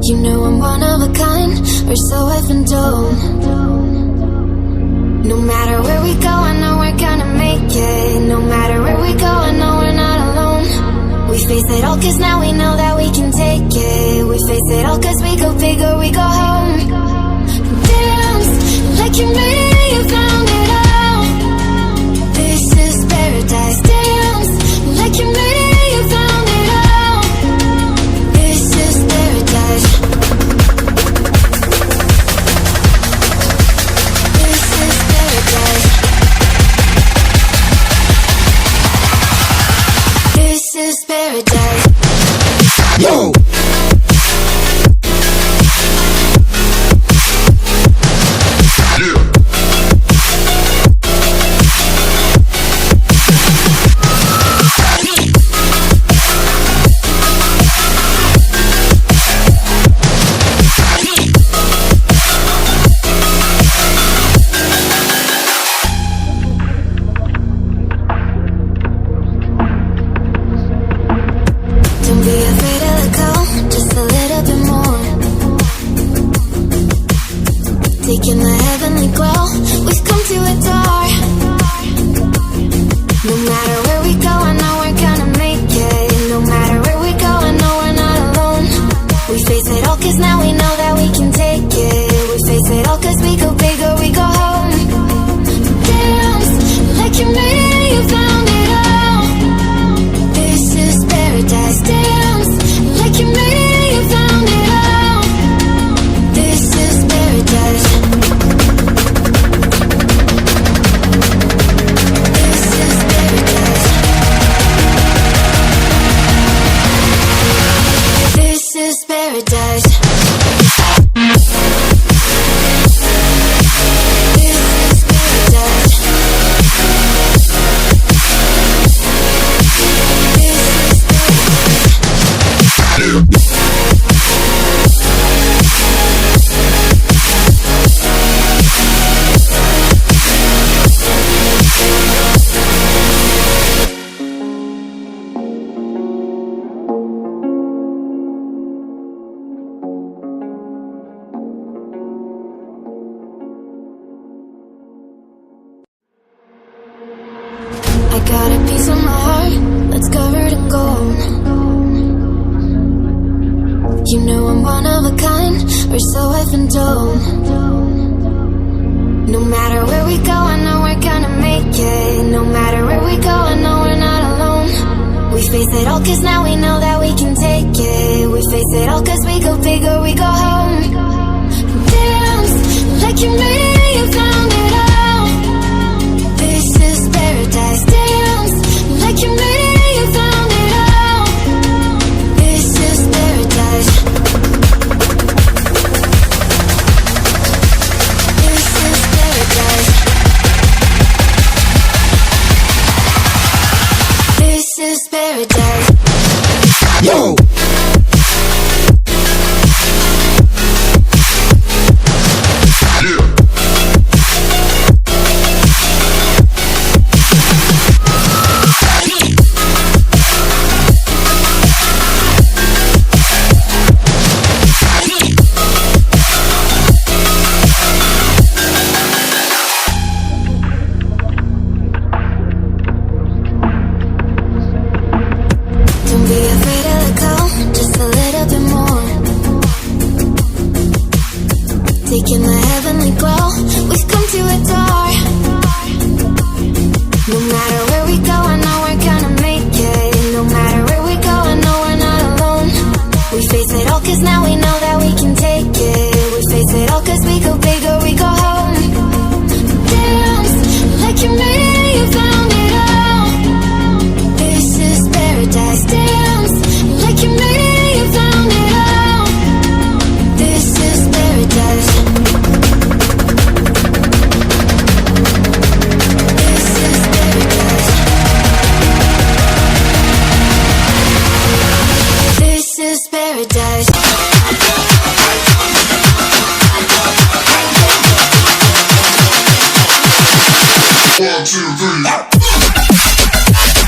You know I'm one of a kind, or so I've been told. No matter where we go, I know we're gonna make it. No matter where we go, I know we're not alone. We face it all cause now we know that we can take it. We face it all cause we go big or we go home. Dance like you made it, you found it all. This is paradise. Dance like you made it, you found it all. This is paradise. This is paradise. This is paradise. Yo! Don't be afraid to let go, just a little bit more. Taking the heavenly glow, we've come to adore. No matter where we go, I know we're gonna make it. No matter where we go, I know we're not alone. We face it all cause now we know that we can take it. We face it all cause we go big or we go home. Dance like you made it, you found it all. This is paradise. Dance like you made it, you found it all. This is paradise. This is paradise. This is paradise. I got a piece of my heart that's covered in gold. You know I'm one of a kind, or so I've been told. No matter where we go, I know we're gonna make it. No matter where we go, I know we're not alone. We face it all cause now we know that we can take it. We face it all cause we go big or we go home. Dance like you made it, you found it all. This is paradise. Dance like you made it, you found it all. This is paradise. This is paradise. This is paradise. Yo! Don't be afraid to let go, just a little bit more. Taking the heavenly glow, we've come to adore. No matter where we go, I know we're gonna make it. No matter where we go, I know we're not alone. We face it all cause now we know that we can take it. We face it all cause we go big or we go home. Dance like you made it, you found it all. This is paradise. Dance like you made it, you found it all. This is paradise. This is paradise. This is paradise. 1, 2, 3.